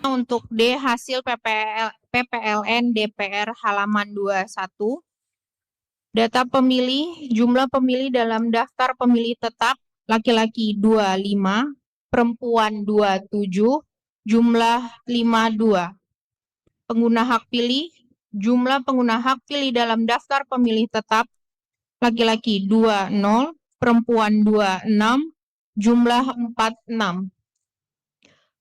untuk D hasil PPLN DPR halaman 21. Data pemilih, jumlah pemilih dalam daftar pemilih tetap laki-laki 25, perempuan 27, jumlah 52. Pengguna hak pilih, jumlah pengguna hak pilih dalam daftar pemilih tetap laki-laki 20, perempuan 26, jumlah 46.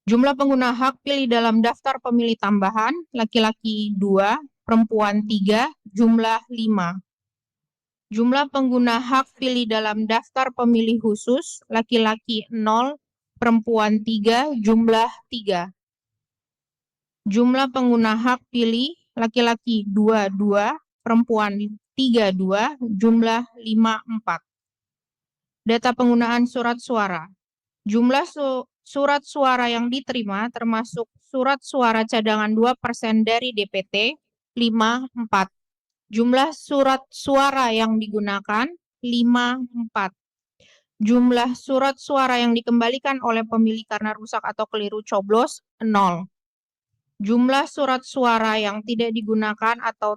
Jumlah pengguna hak pilih dalam daftar pemilih tambahan laki-laki 2, perempuan 3, jumlah 5. Jumlah pengguna hak pilih dalam daftar pemilih khusus laki-laki 0, perempuan 3, jumlah 3. Jumlah pengguna hak pilih laki-laki 22, perempuan 32, jumlah 54. Data penggunaan surat suara. Jumlah surat suara yang diterima termasuk surat suara cadangan 2% dari DPT 54. Jumlah surat suara yang digunakan 54. Jumlah surat suara yang dikembalikan oleh pemilih karena rusak atau keliru coblos 0. Jumlah surat suara yang tidak digunakan atau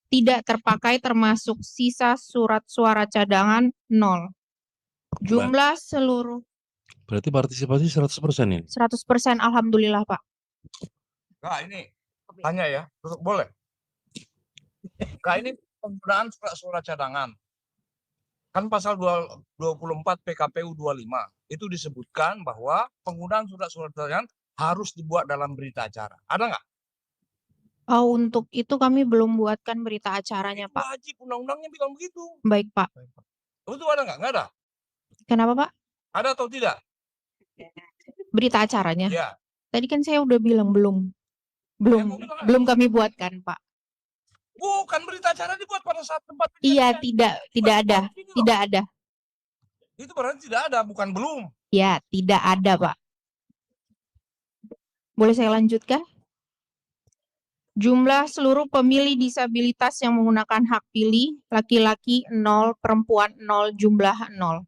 tidak terpakai termasuk sisa surat suara cadangan 0. Jumlah seluruh. Berarti partisipasi 100% ini? 100% alhamdulillah, Pak. Kak, ini tanya ya, boleh? Kak, ini penggunaan surat cadangan. Kan pasal 24 PKPU 25 itu disebutkan bahwa penggunaan surat cadangan harus dibuat dalam berita acara. Ada nggak? Oh, untuk itu kami belum buatkan berita acaranya, Itu Pak. wajib, undang-undangnya bilang begitu. Baik, Pak. Itu ada nggak? Nggak ada. Kenapa, Pak? Ada atau tidak? Berita acaranya? Ya. Tadi kan saya udah bilang belum kami buatkan, Pak. Bukan, berita acara dibuat pada saat tempat. Iya, tidak ada. Itu berarti tidak ada, bukan belum. Ya, tidak ada, Pak. Boleh saya lanjutkan? Jumlah seluruh pemilih disabilitas yang menggunakan hak pilih, laki-laki 0, perempuan 0, jumlah 0.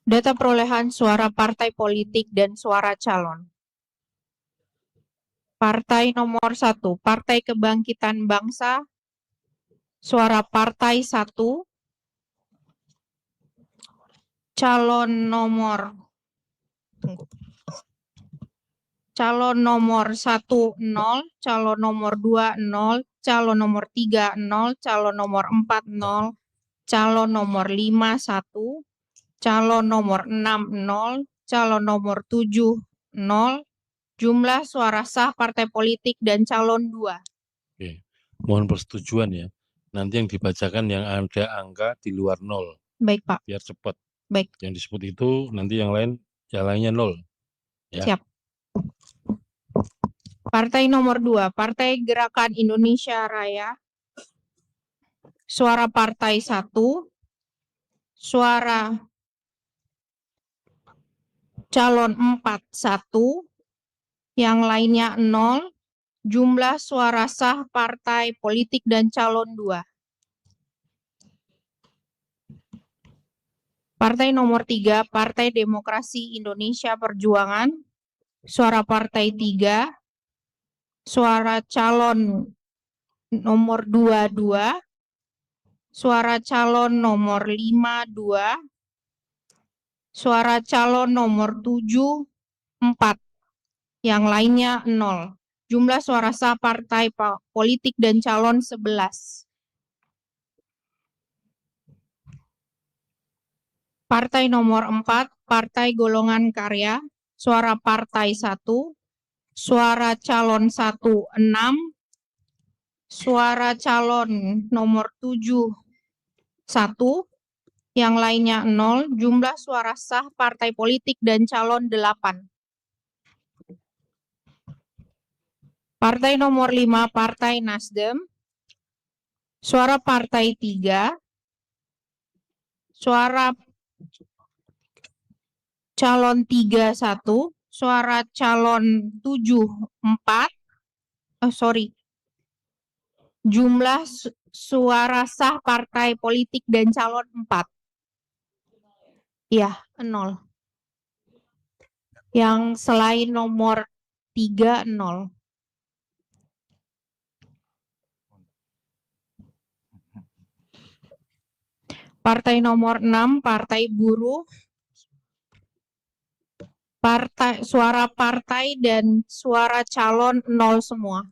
Data perolehan suara partai politik dan suara calon. Partai nomor 1, Partai Kebangkitan Bangsa, suara partai 1, calon nomor 1 0, calon nomor 2 0, calon nomor 3 0, calon nomor 4 0, calon nomor 5 1, calon nomor 6 0, calon nomor 7 0, jumlah suara sah partai politik dan calon 2. Oke. Mohon persetujuan ya. Nanti yang dibacakan yang ada angka di luar 0. Baik, Pak. Biar cepat. Baik. Yang disebut itu nanti yang lainnya 0. Ya. Siap. Partai nomor 2, Partai Gerakan Indonesia Raya. Suara partai 1, suara calon 4 1, yang lainnya 0, jumlah suara sah partai politik dan calon 2. Partai nomor 3, Partai Demokrasi Indonesia Perjuangan. Suara partai 3, suara calon nomor 2 2, suara calon nomor 5 2, suara calon nomor 7 4, yang lainnya 0. Jumlah suara sah partai politik dan calon 11. Partai nomor 4, Partai Golongan Karya, suara partai 1, suara calon 1 6, suara calon nomor 7 1, yang lainnya 0, jumlah suara sah partai politik dan calon 8. Partai nomor 5, Partai Nasdem, suara partai 3, suara calon 3 1, suara calon 7 4, jumlah suara sah partai politik dan calon 4. Iya, 0. Yang selain nomor 3, 0. Partai nomor 6, Partai Buruh. Suara partai dan suara calon 0 semua.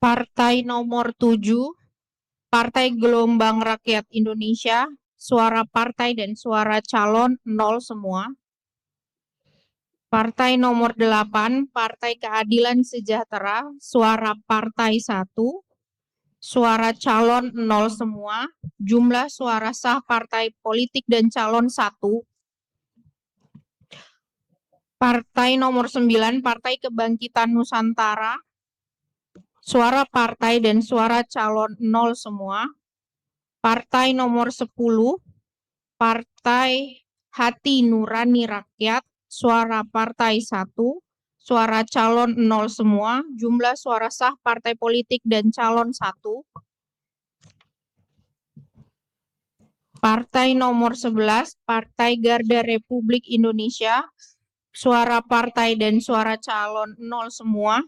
Partai nomor 7, Partai Gelombang Rakyat Indonesia. Suara partai dan suara calon 0 semua. Partai nomor 8, Partai Keadilan Sejahtera. Suara partai 1. Suara calon 0 semua. Jumlah suara sah partai politik dan calon 1. Partai nomor 9, Partai Kebangkitan Nusantara. Suara partai dan suara calon 0 semua. Partai nomor 10, Partai Hati Nurani Rakyat. Suara partai 1. Suara calon 0 semua. Jumlah suara sah partai politik dan calon 1. Partai nomor 11, Partai Garda Republik Indonesia. Suara partai dan suara calon 0 semua.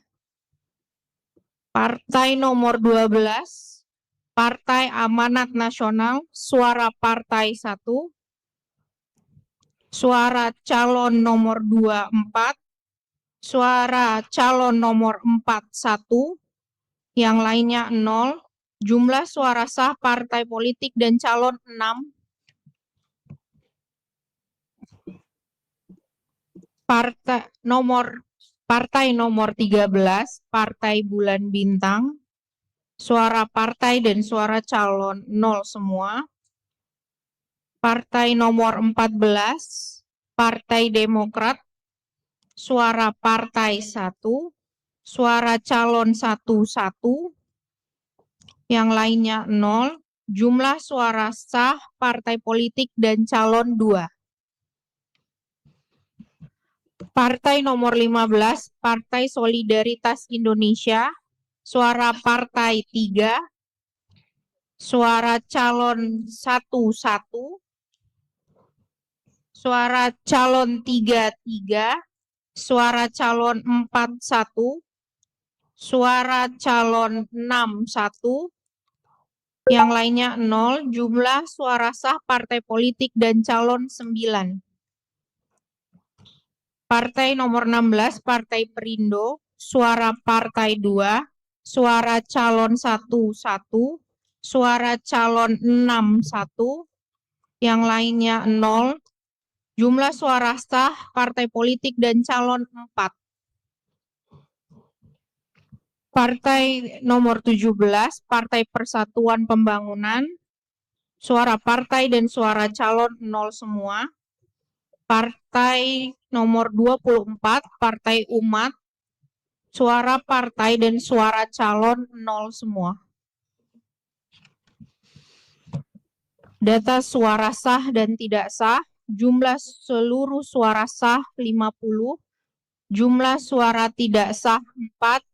Partai nomor 12, Partai Amanat Nasional. Suara partai 1. Suara calon nomor 24. Suara calon nomor 4, 1. Yang lainnya 0. Jumlah suara sah partai politik dan calon 6. Partai nomor 13, Partai Bulan Bintang. Suara partai dan suara calon 0 semua. Partai nomor 14, Partai Demokrat. Suara partai 1. Suara calon 1. Yang lainnya 0. Jumlah suara sah partai politik dan calon 2. Partai nomor 15, Partai Solidaritas Indonesia. Suara partai 3. Suara calon 1. Suara calon 3. Suara calon 4, 1. Suara calon 6, 1. Yang lainnya 0. Jumlah suara sah partai politik dan calon 9. Partai nomor 16, Partai Perindo. Suara partai 2. Suara calon 1. Suara calon 6, 1. Yang lainnya 0. Jumlah suara sah partai politik dan calon 4. Partai nomor 17, Partai Persatuan Pembangunan. Suara partai dan suara calon 0 semua. Partai nomor 24, Partai Umat. Suara partai dan suara calon 0 semua. Data suara sah dan tidak sah. Jumlah seluruh suara sah 50. Jumlah suara tidak sah 4.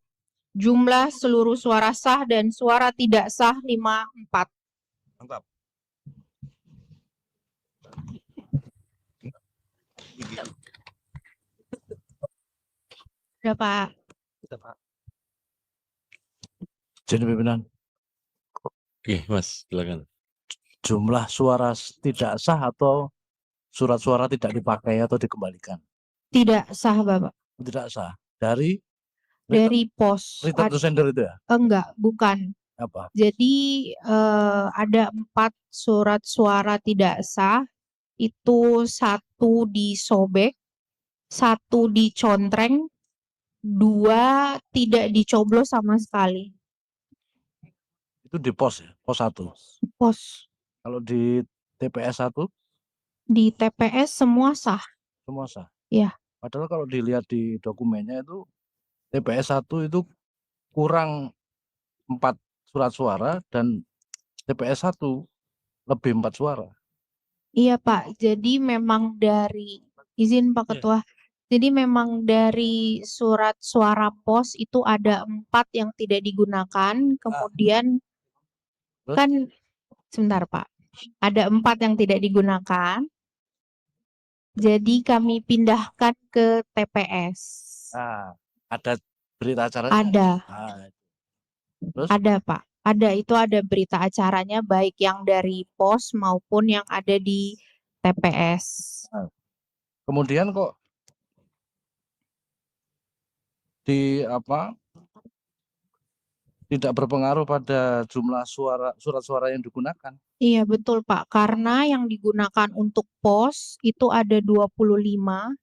Jumlah seluruh suara sah dan suara tidak sah 54. Mantap. Sudah, Pak. Jadi pimpinan, Oke, Mas, silakan. jumlah suara tidak sah atau surat suara tidak dipakai atau dikembalikan? Tidak sah, Bapak. Tidak sah. Dari pos. return to sender itu ya? Enggak, bukan. Apa? Jadi ada 4 surat suara tidak sah. Itu 1 disobek, 1 dicontreng, 2 tidak dicoblos sama sekali. Itu di pos ya? Pos 1. Pos. Kalau di TPS 1? Di TPS semua sah. Semua sah? Iya. Padahal kalau dilihat di dokumennya itu TPS 1 itu kurang 4 surat suara dan TPS 1 lebih 4 suara. Iya, Pak. Jadi memang dari izin Pak Ketua. Jadi memang dari surat suara pos itu ada 4 yang tidak digunakan. Kemudian Terus? kan sebentar, Pak. Ada 4 yang tidak digunakan. Jadi kami pindahkan ke TPS. Nah, ada berita acaranya? Ada, Nah, terus? ada Pak. Ada, itu ada berita acaranya baik yang dari pos maupun yang ada di TPS. Kemudian kok tidak berpengaruh pada jumlah surat suara yang digunakan? Iya betul Pak, karena yang digunakan untuk pos itu ada 25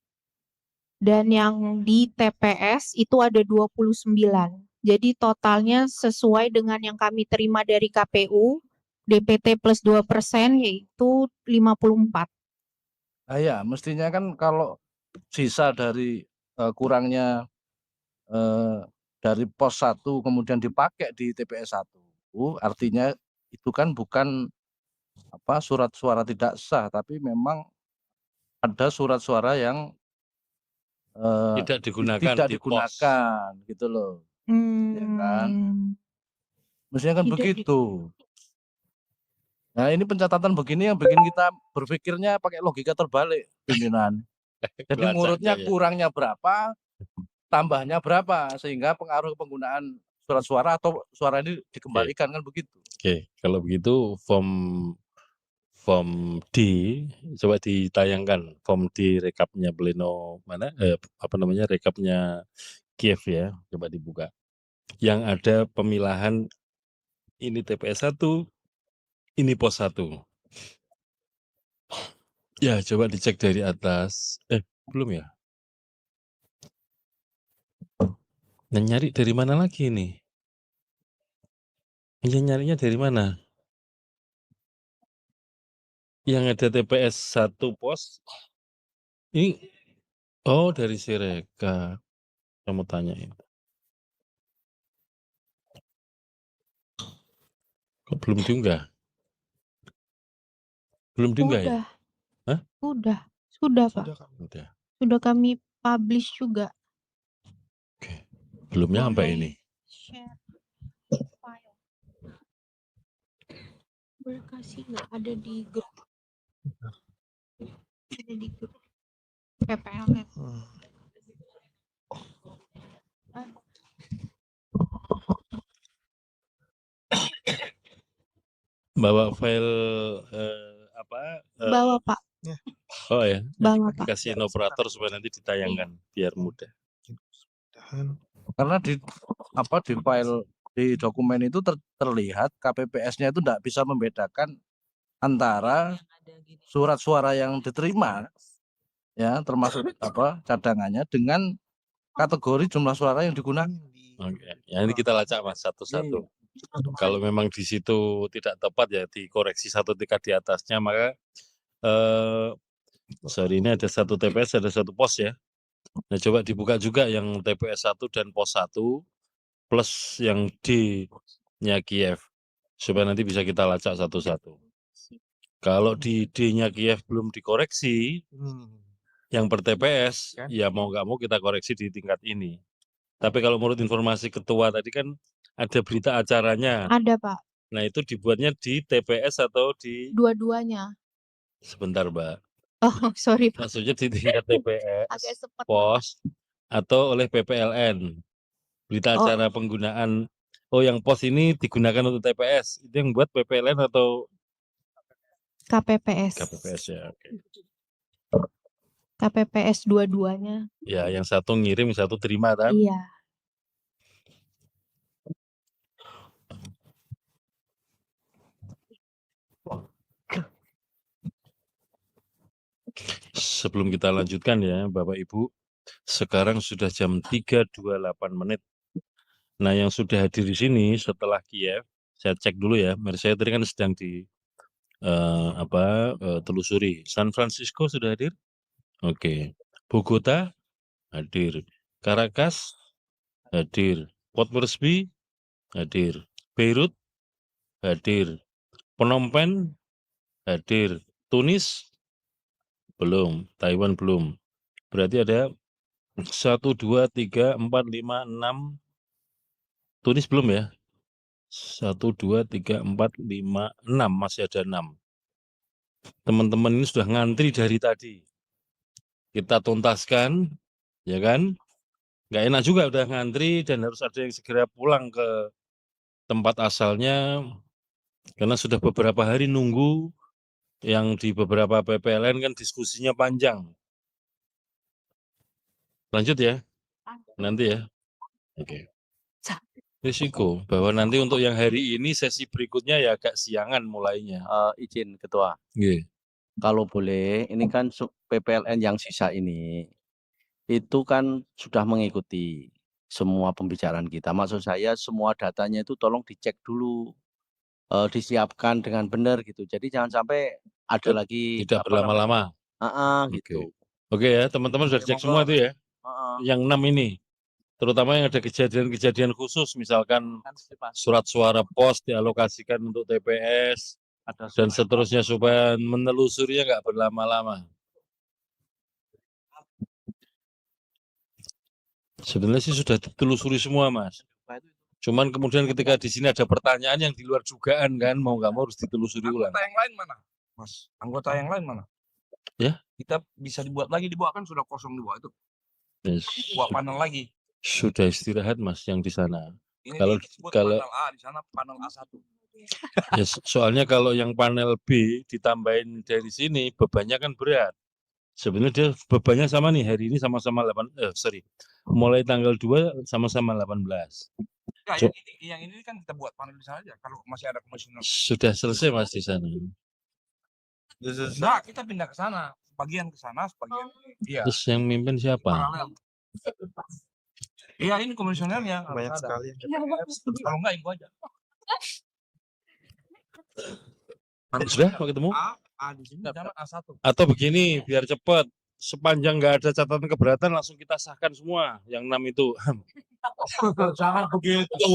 dan yang di TPS itu ada 29. Jadi totalnya sesuai dengan yang kami terima dari KPU, DPT plus 2% yaitu 54. Nah ya, mestinya kan kalau sisa dari kurangnya dari pos 1 kemudian dipakai di TPS 1, artinya itu kan bukan surat suara tidak sah, tapi memang ada surat suara yang Tidak digunakan tidak di pos. digunakan gitu loh. Ya kan? Mestinya kan Tidak begitu. Nah, ini pencatatan begini yang bikin kita berpikirnya pakai logika terbalik, pimpinan. Jadi Kelacaknya ngurutnya ya. kurangnya berapa, tambahnya berapa, sehingga pengaruh penggunaan surat suara atau suara ini dikembalikan, kan begitu. Oke, kalau begitu form D coba ditayangkan form D rekapnya pleno mana rekapnya Kiev ya, coba dibuka. Yang ada pemilahan ini TPS 1, ini pos 1. Ya, coba dicek dari atas. Belum ya? Nah, nyari dari mana lagi ini? Iya, nyarinya dari mana? Yang ada TPS 1 pos. Ini dari Sirekap. Saya mau tanyain. Kok belum diunggah? Belum diunggah ya? Hah? Sudah Pak. Udah. Sudah kami publish juga. Oke. Belum nyampe Boleh ini. share file. Boleh kasih nggak ada di grup? Ada di grup PPLN. Bawa file Bawa Pak. Oh ya, Bawa Pak. kasihin operator supaya nanti ditayangkan biar mudah. Karena di file di dokumen itu terlihat KPPS-nya itu tidak bisa membedakan antara surat suara yang diterima ya, termasuk cadangannya dengan kategori jumlah suara yang digunakan. Oke, ya ini kita lacak Mas satu-satu. Kalau memang di situ tidak tepat ya dikoreksi 1 tingkat di atasnya, maka ini ada 1 TPS, ada 1 pos ya. Nah, coba dibuka juga yang TPS 1 dan pos 1 plus yang D-nya Kiev supaya nanti bisa kita lacak satu-satu. Kalau di D-nya Kiev belum dikoreksi, yang per TPS, ya mau nggak mau kita koreksi di tingkat ini. Tapi kalau menurut informasi ketua tadi kan ada berita acaranya. Ada Pak. Nah itu dibuatnya di TPS atau di? Dua-duanya. Sebentar Mbak. Oh sorry Pak. Maksudnya di tingkat TPS, pos, atau oleh PPLN. Berita acara penggunaan, yang pos ini digunakan untuk TPS. Itu yang buat PPLN atau? KPPS. KPPS ya, oke. KPPS dua-duanya. Ya, yang satu ngirim, yang satu terima kan? Iya. Sebelum kita lanjutkan ya, Bapak Ibu, sekarang sudah jam 3.28 menit. Nah, yang sudah hadir di sini setelah Kiev, saya cek dulu ya. Saya tadi kan sedang di telusuri. San Francisco sudah hadir? Oke. Bogota hadir. Caracas hadir. Port Moresby hadir. Beirut hadir. Phnom Penh hadir. Tunis belum. Taiwan belum. Berarti ada 1, 2, 3, 4, 5, 6. Tunis belum ya? 1, 2, 3, 4, 5, 6. Masih ada 6. Teman-teman ini sudah ngantri dari tadi. Kita tuntaskan, ya kan? Nggak enak juga udah ngantri dan harus ada yang segera pulang ke tempat asalnya, karena sudah beberapa hari nunggu, yang di beberapa PPLN kan diskusinya panjang. Lanjut ya, nanti ya. Oke. Risiko bahwa nanti untuk yang hari ini sesi berikutnya ya agak siangan mulainya. Izin Ketua, Nggih. kalau boleh, ini kan PPLN yang sisa ini, itu kan sudah mengikuti semua pembicaraan kita. Maksud saya semua datanya itu tolong dicek dulu, disiapkan dengan benar gitu. Jadi jangan sampai ada lagi Tidak berlama-lama. gitu. Oke ya, teman-teman sudah dicek semua itu ya. Yang 6 ini. Terutama yang ada kejadian-kejadian khusus, misalkan surat suara pos dialokasikan untuk TPS, dan seterusnya supaya menelusurinya nggak berlama-lama. Sebenarnya sih sudah ditelusuri semua, Mas. Cuman kemudian ketika di sini ada pertanyaan yang di luar dugaan kan, mau nggak mau harus ditelusuri ulang. Anggota yang lain mana, Mas? Anggota yang lain mana? Ya. Kita bisa dibuat lagi di bawah, kan sudah kosong di bawah itu. Yes. Buat panel lagi. Sudah istirahat Mas yang di sana. Ini Kalau panel A, di sana panel A1. ya, soalnya kalau yang panel B ditambahin dari sini bebannya kan berat. Sebenarnya dia bebannya sama nih, hari ini sama-sama mulai tanggal 2 sama-sama 18. Nah, yang ini kan kita buat panel di sana aja kalau masih ada komisioner. Sudah selesai Mas di sana. Nah, kita pindah ke sana, sebagian ke sana, sebagian. Iya. Terus yang mimpin siapa? Paralel. Iya, ini komisionernya. Banyak sekali. Kalau enggak, ibu aja. Sudah mau ketemu? A di sini sama A1. Atau begini, biar cepat. Sepanjang nggak ada catatan keberatan, langsung kita sahkan semua. Yang 6 itu. Jangan begitu.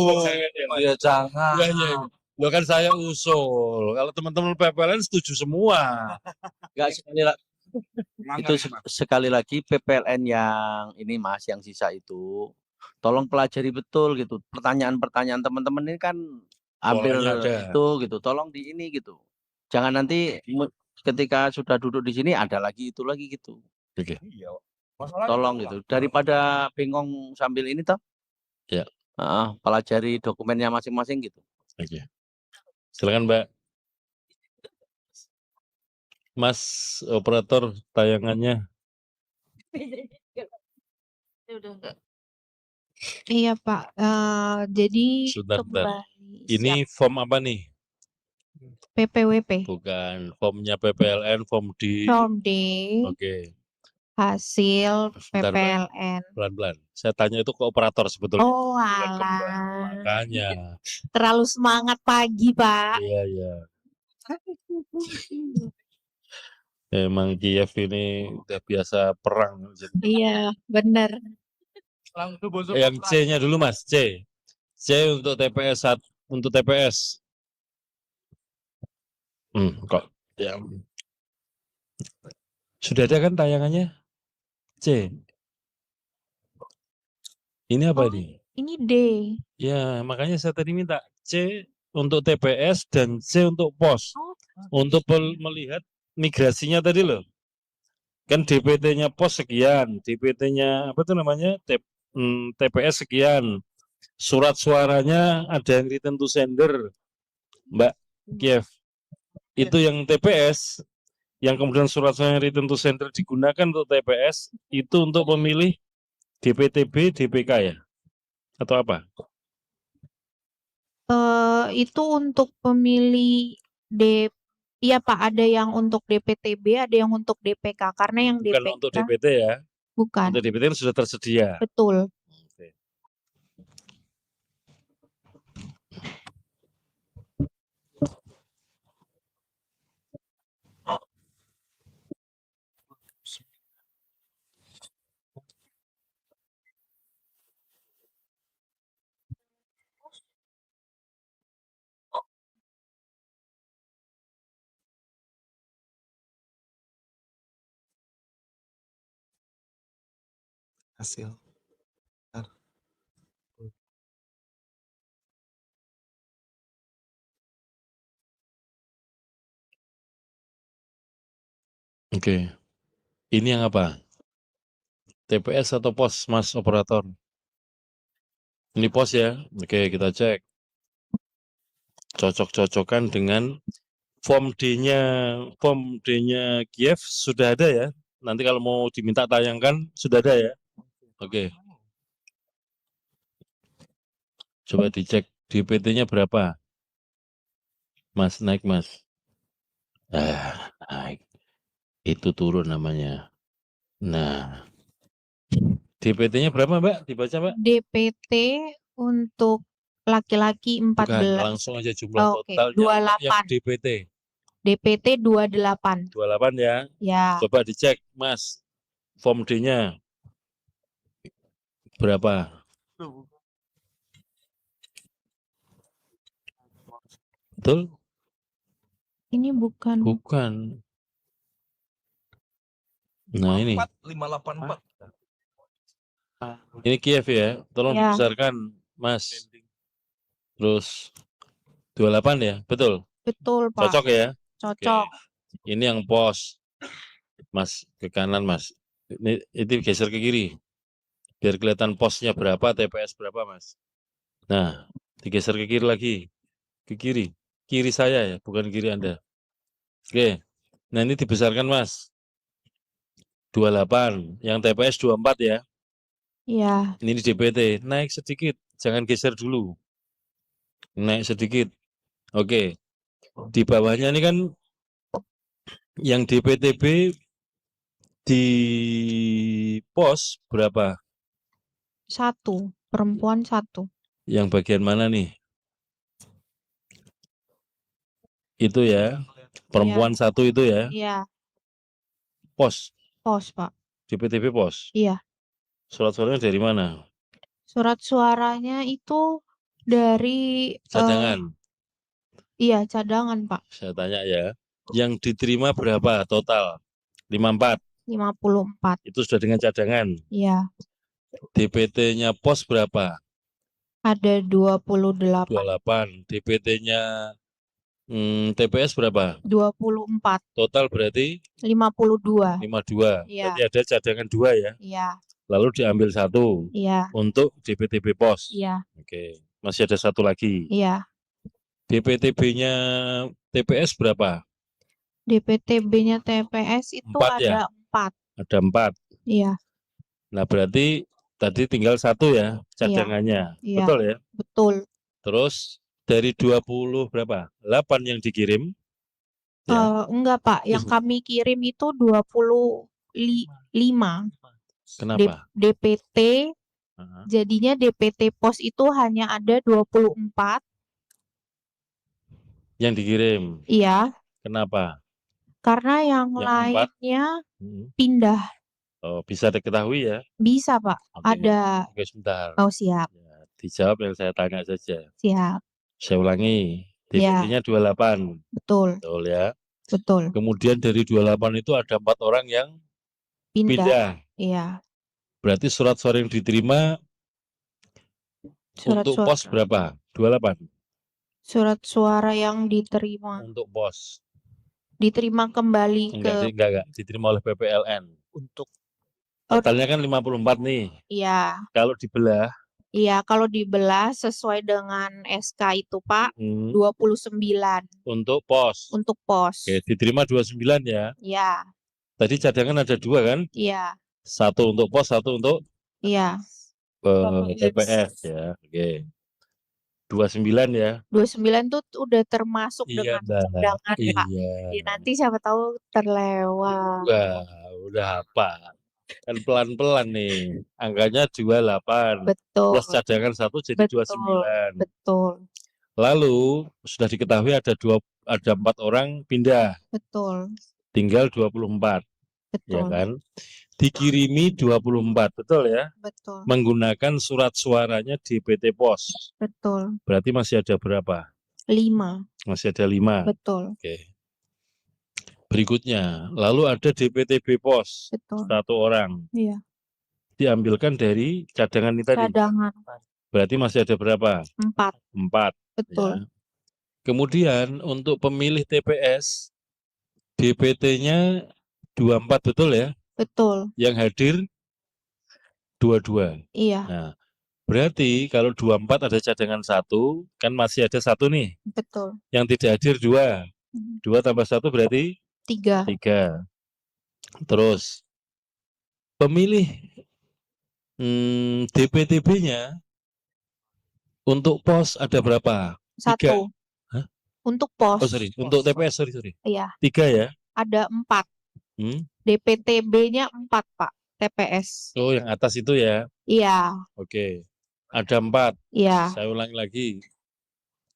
Ya jangan. Ya. Lo kan saya usul. Kalau teman-teman PPLN setuju semua. Enggak, sekali lagi PPLN yang ini Mas, yang sisa itu tolong pelajari betul gitu. Pertanyaan-pertanyaan teman-teman ini kan hampir itu gitu. Tolong di ini gitu. Jangan nanti ketika sudah duduk di sini ada lagi itu lagi gitu. Oke. Tolong gitu. Daripada bingung sambil ini toh. Ya. Pelajari dokumennya masing-masing gitu. Oke. Silakan Mbak. Mas operator tayangannya. Iya Pak, jadi Sebentar. kembali. Ini Siap. form apa nih? PPWP. Bukan, formnya PPLN, form D. Form D. Oke. Hasil Sebentar, PPLN. Pelan-pelan. Saya tanya itu ke operator sebetulnya. Oh alah. Makanya. Terlalu semangat pagi Pak. Iya. Emang Kiev ini udah biasa perang. Iya, benar. Yang C-nya dulu Mas, C. C untuk TPS untuk TPS. Kok ya. Sudah ada kan tayangannya? C. Ini apa ini? Ini D. Ya, makanya saya tadi minta C untuk TPS dan C untuk pos. Untuk melihat migrasinya tadi loh. Kan DPT-nya pos sekian, DPT-nya apa itu namanya? TPS sekian. Surat suaranya ada yang written to sender, Mbak Kiev. Itu yang TPS, yang kemudian surat suara written to sender digunakan untuk TPS, itu untuk pemilih DPTB, DPK ya? Atau apa? Itu untuk pemilih iya Pak, ada yang untuk DPTB, ada yang untuk DPK. Karena yang Bukan DPK untuk DPT ya? bukan. Untuk DPT kan sudah tersedia. Betul. Oke. Hasil. Oke. Ini yang apa? TPS atau pos, Mas operator? Ini pos ya. Oke, kita cek. Cocok-cocokan dengan form D-nya Kiev sudah ada ya. Nanti kalau mau diminta tayangkan sudah ada ya. Oke. Coba dicek DPT-nya berapa? Mas, naik Mas. Naik. Itu turun namanya. Nah, DPT-nya berapa Mbak? Dibaca Mbak? DPT untuk laki-laki Bukan, 14. langsung aja jumlah Oh, oke, totalnya yang 28. DPT. DPT 28. 28 ya. Ya, Coba dicek Mas, form D-nya berapa? Betul? ini bukan. Bukan. Nah ini, 584. ini Kiev ya. Tolong Ya. dibesarkan Mas. Terus 28 ya, betul? Betul, Pak. Cocok ya? Cocok. Oke. Ini yang pos. Mas, ke kanan Mas. Ini geser ke kiri. Biar kelihatan posnya berapa, TPS berapa Mas. Nah, digeser ke kiri lagi. Ke kiri. Kiri saya ya, bukan kiri Anda. Oke. Nah ini dibesarkan Mas. 28. Yang TPS 24 ya. Ya, Ini DPT. Naik sedikit. Jangan geser dulu. Naik sedikit. Oke. Di bawahnya ini kan yang DPTB di pos berapa? 1. Perempuan 1. Yang bagian mana nih? Itu ya. Perempuan 1 itu ya. Iya, Pos. pos, Pak. DPTB pos. Iya. Surat suaranya dari mana? Surat suaranya itu dari Cadangan. iya, cadangan, Pak. Saya tanya ya. Yang diterima berapa total? 54. 54. Itu sudah dengan cadangan. Iya, DPT-nya pos berapa? ada 28. 28. DPT-nya TPS berapa? 24. Total berarti 52. 52. Iya. Berarti ada cadangan 2 ya. Iya, Lalu diambil 1 iya, untuk DPTB pos. iya, Oke. Masih ada 1 lagi. iya. DPTB-nya TPS berapa? DPTB-nya TPS itu 4 ya? ada 4. Ada 4. Iya, Nah, berarti tadi tinggal 1 ya cadangannya. iya. Betul ya? Betul. Terus dari 20 berapa? 8 yang dikirim. Ya. Enggak, Pak. Yang kami kirim itu 25. Kenapa? DPT, Heeh. jadinya DPT pos itu hanya ada 24. Yang dikirim. Iya, Kenapa? karena yang Yang 4? lainnya Hmm. pindah. Oh, bisa diketahui ya? Bisa, Pak. Oke. Ada. Oke, sebentar. Oh, siap. Ya, dijawab yang saya tanya saja. Siap. Saya ulangi. Ya. DPT-nya 28. Betul. Betul ya. Betul. Kemudian dari 28 itu ada 4 orang yang pindah. Iya. Berarti surat suara yang diterima Surat untuk suara. pos berapa? 28. Surat suara yang diterima. Untuk pos. Diterima kembali Enggak. Diterima oleh PPLN. Untuk Totalnya kan 54 nih. Iya. Kalau dibelah. Iya, kalau dibelah sesuai dengan SK itu, Pak, 29. Untuk pos. Untuk pos. Oke, diterima 29 ya. Iya. Tadi cadangan ada 2 kan? Iya. 1 untuk pos, 1 untuk Iya. TPS ya. Oke. 29 ya. 29 tuh udah termasuk Iya, dengan cadangan, Pak. Iya. Ya, nanti siapa tahu terlewat. Wah, udah apa? Kan pelan-pelan nih. Angkanya 28. Betul. Plus cadangan 1 jadi Betul. 29. Betul. Lalu sudah diketahui ada 4 orang pindah. Betul. Tinggal 24. Ya Betul. kan? Dikirimi 24, betul ya? Betul. Menggunakan surat suaranya DPT pos. Betul. Berarti masih ada berapa? 5. Masih ada 5. Betul. Oke. Berikutnya, lalu ada DPTB pos. Betul. 1 orang. Iya. Diambilkan dari cadangan ini tadi. Cadangan. Berarti masih ada berapa? 4. 4. Betul. Ya. Kemudian untuk pemilih TPS, DPT-nya 24 betul ya? Betul. Yang hadir 22. Iya, Nah, berarti kalau 24 ada cadangan 1, kan masih ada 1 nih. betul. Yang tidak hadir 2. 2 tambah 1 berarti 3. 3. Terus pemilih DPTB-nya untuk pos ada berapa? 3. 1. Hah? Untuk Oh pos. sorry, untuk TPS sorry. Iya, 3 ya? ada 4. DPTB-nya 4, Pak. TPS. Oh yang atas itu ya? Iya, Oke. Ada 4. iya, Saya ulangi lagi.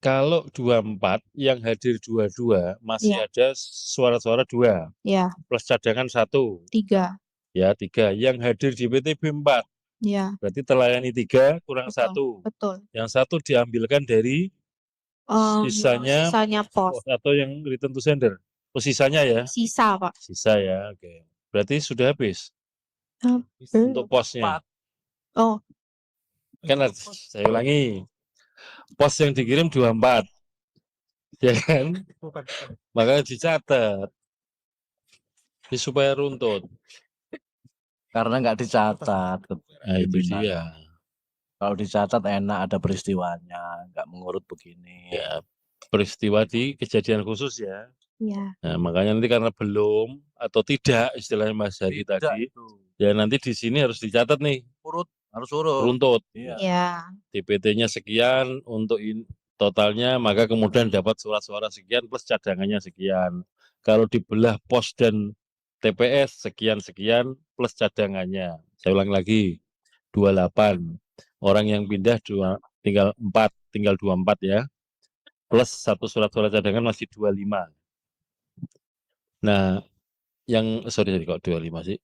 Kalau 24 yang hadir 22 masih Iya. ada suara-suara 2 iya, plus cadangan 1. 3. Ya 3. Yang hadir di PTB 4. Iya, Berarti terlayani 3 kurang betul. 1. Betul. Yang 1 diambilkan dari sisanya Sisanya pos. atau yang return to sender. Oh sisanya ya? Sisa, Pak. Sisa ya, oke. Berarti sudah habis untuk posnya. Oh, Kan saya ulangi. Pos yang dikirim 24. Ya kan? Makanya dicatat. Ini supaya runtut. Karena nggak dicatat. Nah, itu dia. Kalau dicatat enak ada peristiwanya, nggak mengurut begini. Ya, peristiwa di kejadian khusus ya. iya. Nah, makanya nanti karena belum atau tidak istilahnya Mas Hadi Tidak tadi, itu. ya nanti di sini harus dicatat nih, Harus urut. runtut. Iya. Iya. DPT-nya sekian untuk totalnya, maka kemudian dapat surat-suara sekian plus cadangannya sekian. Kalau dibelah pos dan TPS sekian-sekian plus cadangannya. Saya ulang lagi, 28. Orang yang pindah tinggal 24 ya. Plus 1 surat-suara cadangan masih 25. Nah, yang sorry kok 25 sih.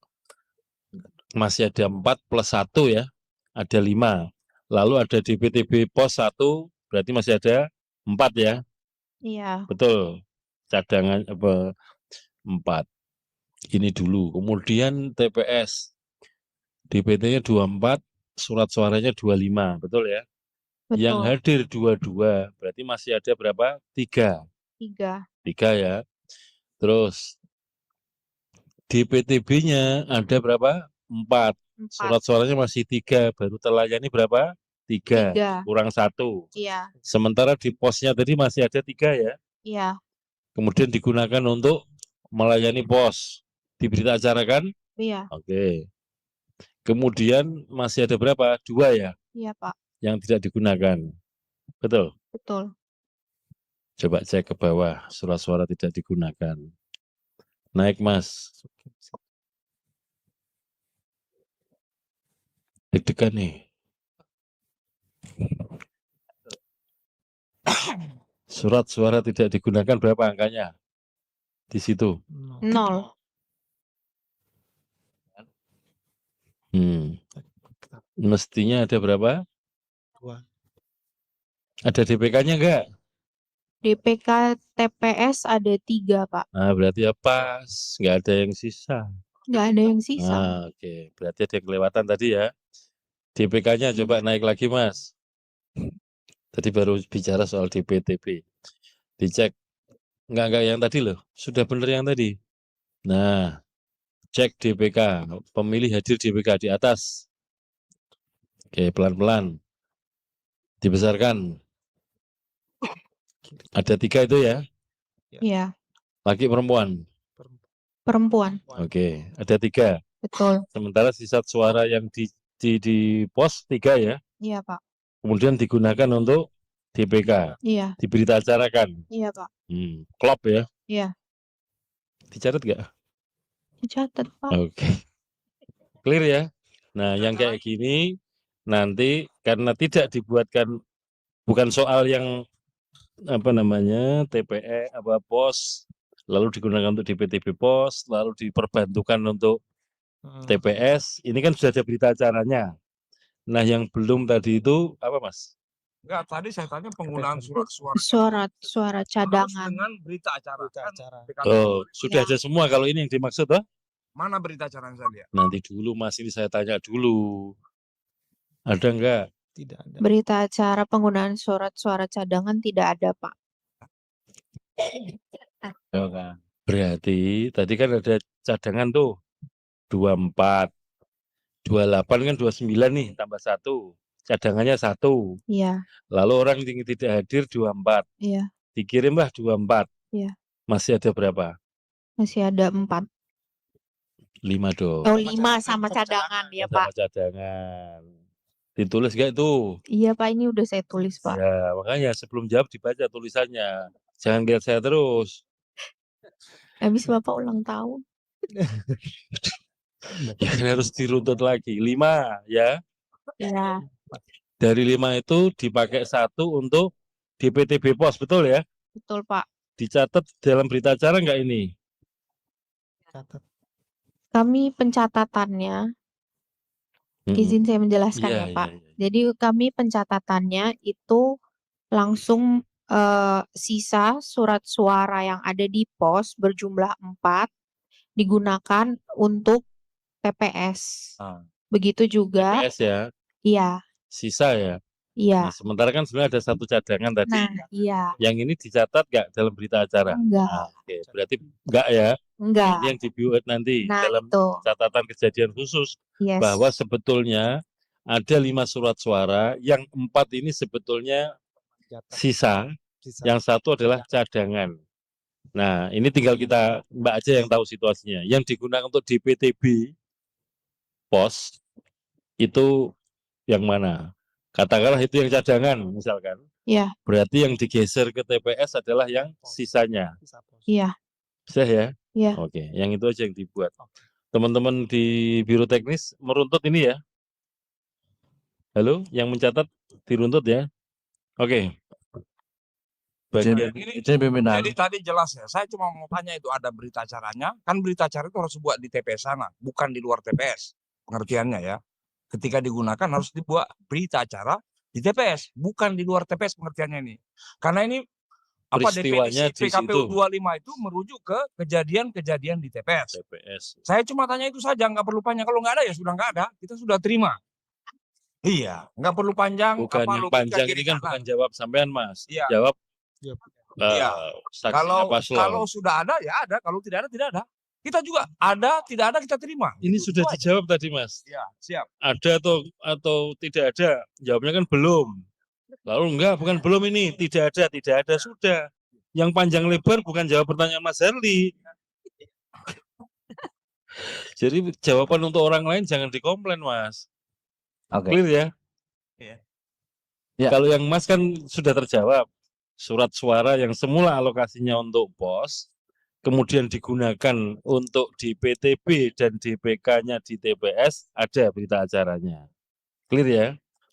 Masih ada 4 plus 1 ya. Ada 5. Lalu ada DPTB pos 1 berarti masih ada 4 ya. Iya. Betul. Cadangan 4. Ini dulu. Kemudian TPS. DPT-nya 24, surat suaranya 25, betul ya? Betul. Yang hadir 22, berarti masih ada berapa? 3. 3. 3 ya. Terus DPTB-nya ada berapa? 4. 4. Surat suaranya masih 3, baru terlayani berapa? 3. Kurang 1. Iya. Sementara di posnya tadi masih ada 3 ya. Iya. Kemudian digunakan untuk melayani pos. Di berita acara kan? Iya. Oke. Kemudian masih ada berapa? 2 ya? Iya, Pak. Yang tidak digunakan. Betul? Betul. Coba cek ke bawah, surat suara tidak digunakan. Naik Mas. Deg-degan nih. Surat suara tidak digunakan berapa angkanya? Di situ. 0. Mestinya ada berapa? 2. Ada DPK-nya enggak? DPK TPS ada 3, Pak. Nah, berarti ya pas, enggak ada yang sisa. Nggak ada yang sisa. Nah, oke. Berarti ada yang kelewatan tadi ya. DPK-nya coba naik lagi, Mas. Tadi baru bicara soal DPTB. Dicek. Enggak yang tadi loh. Sudah benar yang tadi. Nah, cek DPK. Pemilih hadir DPK di atas. Oke, pelan-pelan. Dibesarkan. Ada 3 itu ya? Iya. Laki perempuan? Perempuan. Oke, ada 3. Betul. Sementara sisa suara yang di pos 3 ya? Iya, Pak. Kemudian digunakan untuk DPK. Iya. Diberita acarakan. Iya, Pak. Klop ya? Iya. Dicatat nggak? Dicatat, Pak. Oke. Clear ya? Nah, yang kayak gini nanti karena tidak dibuatkan, bukan soal yang apa namanya TPE apa pos, lalu digunakan untuk DPTB pos, lalu diperbantukan untuk TPS. Ini kan sudah ada berita acaranya. Nah, yang belum tadi itu apa, Mas? Enggak, tadi saya tanya penggunaan surat Suara cadangan. dengan berita acara. Oh, sudah ada semua kalau ini yang dimaksud, toh? Mana berita acara yang saya lihat? Nanti dulu, Mas, ini saya tanya dulu. Ada enggak? Tidak ada. Berita acara penggunaan surat suara cadangan tidak ada, Pak. Ya kan. Berarti tadi kan ada cadangan tuh 24, 28 kan 29 nih tambah 1. Cadangannya 1. Iya, Lalu orang yang tidak hadir 24. iya, Dikirimlah 24. iya. Masih ada berapa? Masih ada 4. 5 dong. Oh, 5 sama cadangan ya, Sama Pak. cadangan. Ditulis gak itu? Iya, Pak, ini udah saya tulis, Pak. Ya, makanya sebelum jawab dibaca tulisannya. Jangan lihat saya terus. Habis Bapak ulang tahun. Ya kan harus diruntut lagi. 5 ya. Iya, Dari 5 itu dipakai 1 untuk DPTB pos, betul ya? betul, Pak. Dicatat dalam berita acara nggak ini? Kami pencatatannya, Mm-mm. izin saya menjelaskan Iya, ya, Pak. iya, iya. Jadi kami pencatatannya itu langsung sisa surat suara yang ada di pos berjumlah 4 digunakan untuk TPS. Ah, Begitu juga, TPS ya, iya, sisa ya. iya. Nah, sementara kan sebenarnya ada 1 cadangan tadi. Nah, iya, Yang ini dicatat nggak dalam berita acara? enggak, Nah, oke, berarti enggak ya. enggak. Ini yang dibuat nanti Nah, dalam itu, catatan kejadian khusus yes. bahwa sebetulnya ada 5 surat suara, yang 4 ini sebetulnya sisa, yang 1 adalah cadangan. Nah, ini tinggal kita Mbak aja yang tahu situasinya. Yang digunakan untuk DPTB pos itu yang mana? Katakanlah itu yang cadangan misalkan. Iya, Berarti yang digeser ke TPS adalah yang sisanya. iya, Bisa ya? iya. Oke, yang itu aja yang dibuat. Teman-teman di Biro Teknis meruntut ini ya. Halo, yang mencatat diruntut ya. Oke. Bagian Izin pimpinan. Jadi tadi jelas ya, saya cuma mau tanya itu ada berita acaranya, kan berita acara itu harus dibuat di TPS sana, bukan di luar TPS. Pengertiannya ya. Ketika digunakan harus dibuat berita acara di TPS, bukan di luar TPS pengertiannya ini. Karena ini apa peristiwanya definisi di situ. PKPU 25 itu merujuk ke kejadian-kejadian di TPS. TPS. Saya cuma tanya itu saja, nggak perlu panjang. Kalau nggak ada ya sudah nggak ada, kita sudah terima. Iya, nggak perlu panjang. Bukan apa yang logika panjang kiri ini kan kanan. bukan jawab sampean Mas. Iya. Jawab Iya. saksinya Kalau paslon. sudah ada ya ada, kalau tidak ada tidak ada. Kita juga ada, tidak ada kita terima. Ini Itu sudah aja. dijawab tadi Mas. Ya, siap. Ada atau tidak ada? Jawabnya kan belum. Lalu enggak, bukan belum ini, tidak ada sudah. Yang panjang lebar bukan jawab pertanyaan Mas Herli. Jadi jawaban untuk orang lain jangan dikomplain Mas. Oke. Clear ya? Ya. Kalau yang Mas kan sudah terjawab. Surat suara yang semula alokasinya untuk pos, kemudian digunakan untuk di PTB dan DPK-nya di TPS, ada berita acaranya. Clear ya?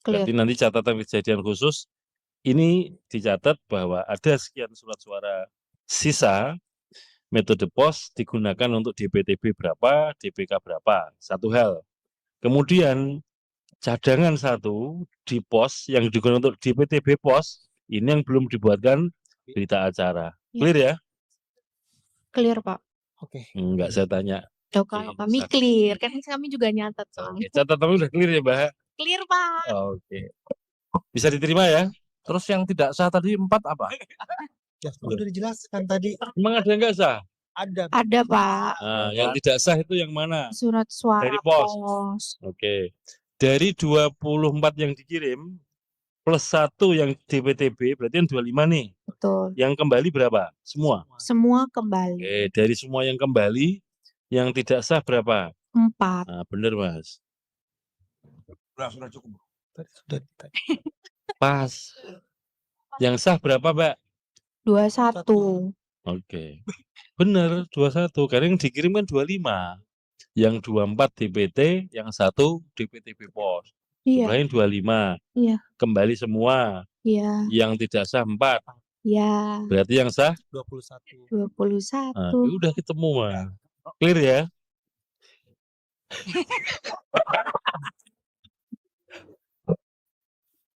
Clear. Berarti nanti catatan kejadian khusus, ini dicatat bahwa ada sekian surat suara sisa, metode pos digunakan untuk DPTB berapa, DPK berapa. Satu hal. Kemudian cadangan 1 di pos yang digunakan untuk DPTB pos, ini yang belum dibuatkan berita acara. Clear ya? Clear, Pak. Oke. Enggak saya tanya. Oh, kalau kami clear, kan kami juga nyatat soalnya. Oke, catatannya udah clear ya Mbak? Clear, Pak. Oke. Bisa diterima ya? Terus yang tidak sah tadi 4 apa? Ya, udah dijelaskan tadi. Emang ada nggak sah? Ada. Ada, Pak. Nah, yang tidak sah itu yang mana? Surat suara Dari pos. pos. Oke. Dari 24 yang dikirim, plus 1 yang DPTB, berarti yang 25 nih. Betul. Yang kembali berapa? Semua? Semua kembali. Oke, dari semua yang kembali, yang tidak sah berapa? 4. Nah, bener Mas. Sudah cukup. Tadi sudah ditanya. Pas. Yang sah berapa Mbak? 21. Oke. Bener, 21. Karena yang dikirim kan 25. Yang 24 DPT, yang 1 DPTB pos. Iya, Jumlahnya 25. Iya. Kembali semua. iya, Yang tidak sah 4. iya. Berarti yang sah? 21. 21. Nah, udah ketemu Mas. Clear ya?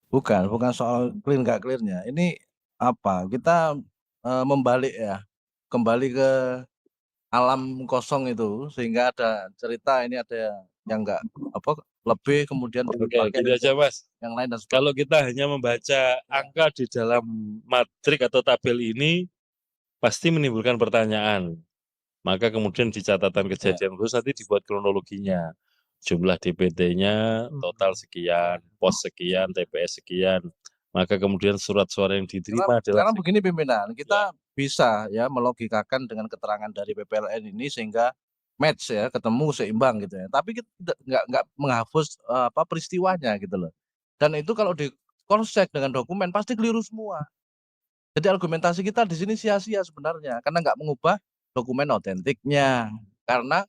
Bukan soal clear nggak clear-nya. Ini apa? Kita membalik ya, kembali ke alam kosong itu sehingga ada cerita ini ada yang enggak apa lebih kemudian Oke, dipakai gini aja Mas. yang lain dan sebagainya. Kalau kita hanya membaca angka di dalam matrik atau tabel ini, pasti menimbulkan pertanyaan. Maka kemudian di catatan kejadian khusus nanti dibuat kronologinya. Jumlah DPT-nya total sekian, pos sekian, TPS sekian. Maka kemudian surat suara yang diterima adalah Karena begini pimpinan, kita bisa ya melogikakan dengan keterangan dari PPLN ini sehingga match ya, ketemu seimbang gitu ya. Tapi kita nggak menghapus peristiwanya gitu loh. Dan itu kalau di cross check dengan dokumen pasti keliru semua. Jadi argumentasi kita di sini sia-sia sebenarnya karena nggak mengubah dokumen otentiknya. Karena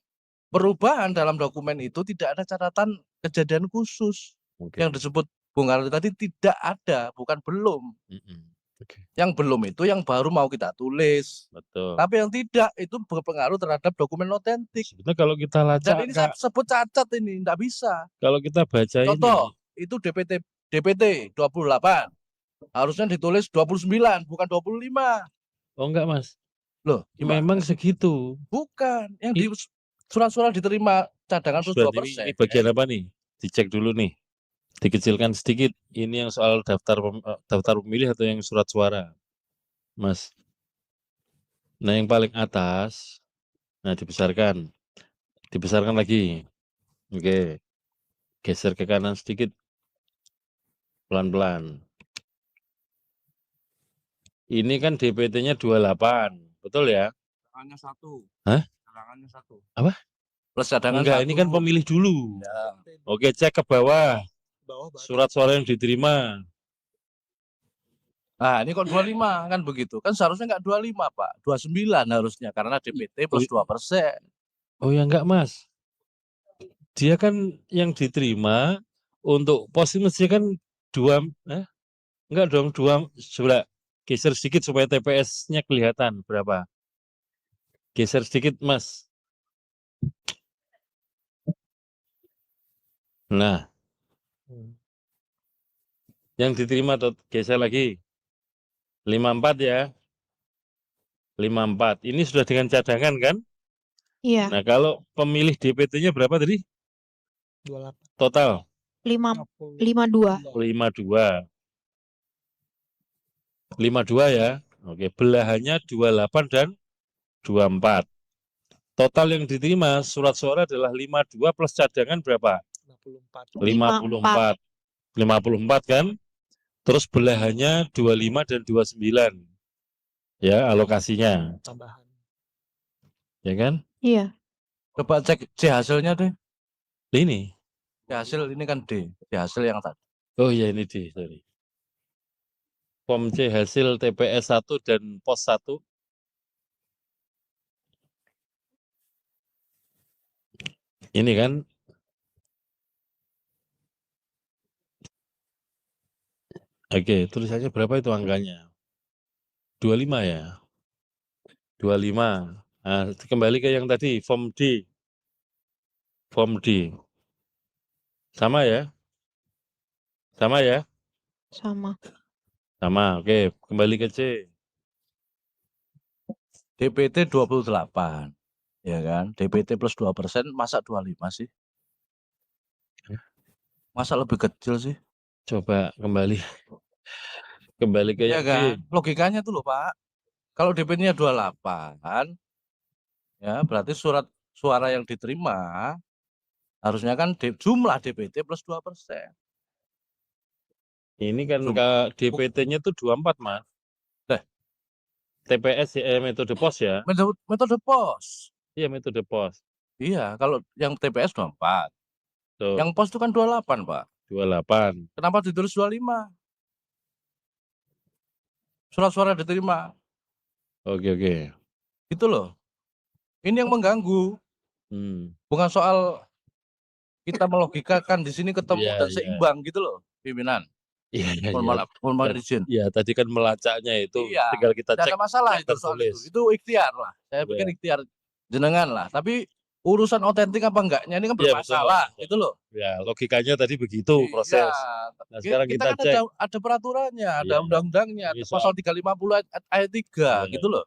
perubahan dalam dokumen itu tidak ada catatan kejadian khusus. Oke. Yang disebut Bung Karno tadi tidak ada, bukan belum. Oke, Yang belum itu yang baru mau kita tulis. betul. Tapi yang tidak itu berpengaruh terhadap dokumen otentik. Sebetulnya kalau kita Dan lacak, ini saya sebut cacat ini, tidak bisa. kalau kita baca Contoh, ini, itu DPT 28. Harusnya ditulis 29, bukan 25. oh enggak Mas, Loh, gimana? memang segitu. Bukan. Yang di surat-surat diterima cadangan plus Berarti 2%. ini bagian apa nih? Dicek dulu nih. Dikecilkan sedikit. Ini yang soal daftar pemilih atau yang surat suara, Mas? Nah, yang paling atas, nah dibesarkan. Dibesarkan lagi. Oke. Geser ke kanan sedikit. Pelan-pelan. Ini kan DPT-nya 28. Betul ya? Cadangannya 1. Hah? Cadangannya 1. Plus cadangan Enggak, ini kan 1. pemilih dulu. Ya. Oke, cek ke bawah. Bawah baru. Surat suara yang diterima. Nah, ini kok 25 kan begitu. Kan seharusnya enggak 25, Pak. 29 harusnya karena DPT plus 2%. Oh ya enggak, Mas. Dia kan yang diterima untuk pos ini mesti kan enggak dong, 2. Coba geser sedikit supaya TPS-nya kelihatan berapa. Geser sedikit, Mas. Nah. Yang diterima geser lagi. 54 ya. 54. Ini sudah dengan cadangan kan? Iya, Nah, kalau pemilih DPT-nya berapa tadi? 28. Total 52. 52. 52 ya. Oke, belahannya 28 dan 24. Total yang diterima surat suara adalah 52 plus cadangan berapa? 54. 54 kan? Terus belahannya 25 dan 29. Ya, alokasinya. Tambahan. Ya kan? Iya. Coba cek C hasilnya deh. Ini. C hasil ini kan D. C hasil yang tadi. Oh iya, ini D, sorry. Form C hasil TPS 1 dan pos 1. Ini kan. Oke, tulisannya berapa itu angkanya? 25 ya? 25. Nah, kembali ke yang tadi, form D. Form D. Sama ya? Sama ya? Sama. Sama, oke. Kembali ke C. DPT 28. Ya kan? DPT plus 2%, masa 25 sih? Masa lebih kecil sih? Coba kembali. Kembali ke Ya yang D. kan? Logikanya tuh loh, Pak. Kalau DPT-nya 28, ya berarti surat suara yang diterima harusnya kan jumlah DPT plus 2%. Ini kan DPT-nya tuh 24, Mas. Lah. TPS metode pos ya? Metode pos. Iya, metode pos. Iya, kalau yang TPS 24. Tuh. Yang pos itu kan 28, Pak. 28. Kenapa ditulis 25? Surat suara diterima. Oke. Itu loh. Ini yang mengganggu. Bukan soal kita melogikakan di sini ketemu dan seimbang gitu loh, pimpinan. Iya. Mohon izin. Iya, tadi kan melacaknya itu Iya, tinggal kita tidak cek. ada masalah itu soal itu. Itu ikhtiar lah. Saya pikir ikhtiar jenengan lah. Tapi urusan otentik apa enggaknya ini kan bermasalah, itu loh. Ya, logikanya tadi begitu proses. Nah, sekarang kita kan cek. ada peraturannya, ada Iya. undang-undangnya, Ini ada pasal 350 ayat 3 Iya. gitu loh.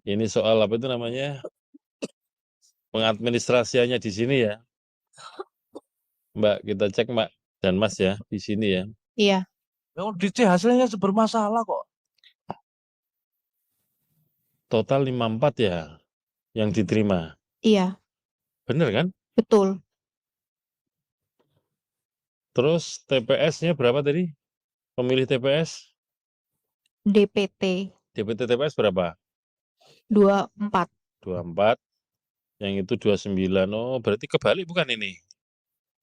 Ini soal apa itu namanya? Pengadministrasiannya di sini ya. Mbak, kita cek Mbak dan Mas ya di sini ya. Iya. Di C hasilnya bermasalah kok. Total 54 ya. yang diterima. Iya, Bener kan? betul. Terus TPS-nya berapa tadi? Pemilih TPS? DPT DPT TPS berapa? 24. 24. Yang itu 29. Oh, berarti kebalik bukan ini?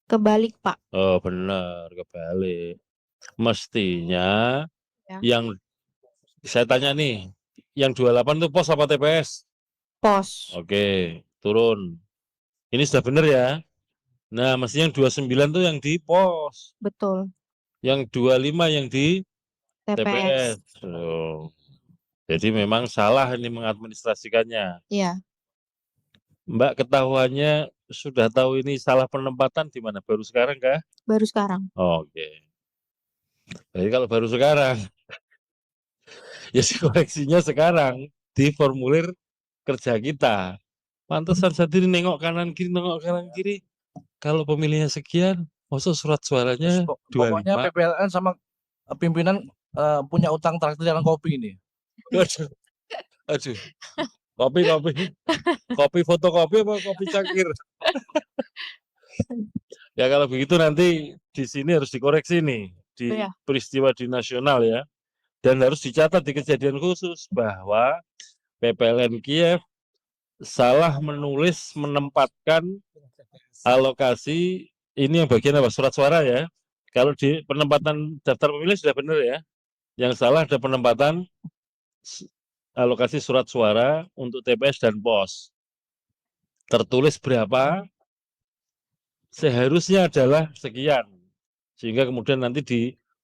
Kebalik, Pak. Oh, benar, kebalik. Mestinya Ya. yang saya tanya nih, yang 28 itu pos apa TPS? Pos. Oke, turun. Ini sudah benar ya. Nah, mestinya yang 29 tuh yang di pos. Betul. Yang 25 yang di TPS. TPS. Oh. Jadi memang salah ini mengadministrasikannya. Iya. Mbak ketahuannya sudah tahu ini salah penempatan di mana? Baru sekarang kah? Baru sekarang. Oke. Jadi kalau baru sekarang, ya koreksinya sekarang di formulir kerja kita. Pantesan saya tadi nengok kanan kiri. Kalau pemilihnya sekian, maksud surat suaranya Pokoknya 25. PPLN sama pimpinan punya utang traktiran kopi ini. Aduh, aduh. Kopi fotokopi apa kopi cangkir? Ya kalau begitu nanti di sini harus dikoreksi nih di Iya. peristiwa di nasional ya, dan harus dicatat di kejadian khusus bahwa PPLN Kiev salah menulis menempatkan alokasi ini yang bagian apa surat suara ya. Kalau di penempatan daftar pemilih sudah benar ya. Yang salah ada penempatan alokasi surat suara untuk TPS dan pos. Tertulis berapa? Seharusnya adalah sekian. Sehingga kemudian nanti di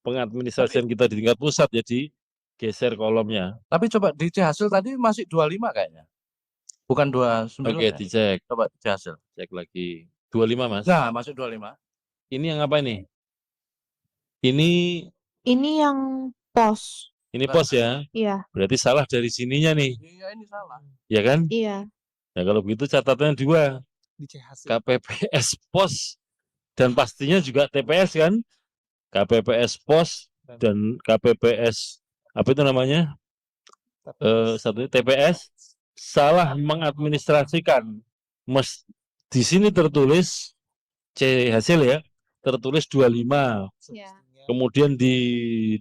pengadministrasian kita di tingkat pusat jadi geser kolomnya. Tapi coba di hasil tadi masih 25 kayaknya. Bukan 29. Oke, ya? dicek. Coba di hasil. Cek lagi. 25, Mas. Nah, masuk 25. Ini yang apa ini? Ini yang pos. Ini pos ya. Iya. Berarti salah dari sininya nih. Iya, ini salah. Ya kan? Iya. Nah, kalau begitu catatannya 2. Dicek hasil. KPPS pos dan pastinya juga TPS kan? KPPS pos dan KPPS apa itu namanya? Satu TPS salah mengadministrasikan. Di sini tertulis C hasil ya, tertulis 25. Iya. Kemudian di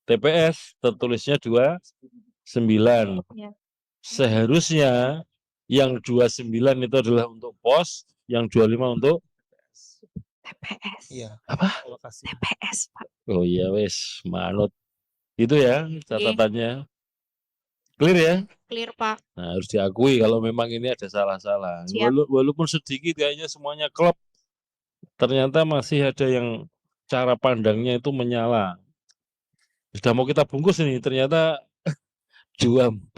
TPS tertulisnya 29. Iya. Seharusnya yang 29 itu adalah untuk pos, yang 25 untuk TPS. Iya. apa? Alokasi. TPS, Pak. Oh iya wes, manut. Itu ya catatannya. Clear ya? Clear, Pak. Nah, harus diakui kalau memang ini ada salah-salah. Siap. Walaupun sedikit kayaknya semuanya klop, ternyata masih ada yang cara pandangnya itu menyala. Sudah mau kita bungkus ini, ternyata 25,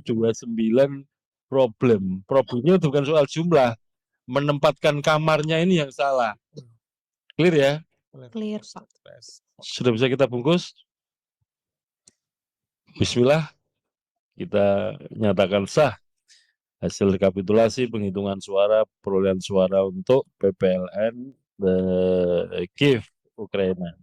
29 problem. Problemnya bukan soal jumlah, menempatkan kamarnya ini yang salah. Clear ya? Clear, Pak. Sudah bisa kita bungkus? Bismillah. Kita nyatakan sah hasil rekapitulasi penghitungan suara perolehan suara untuk PPLN Kiev Ukraina.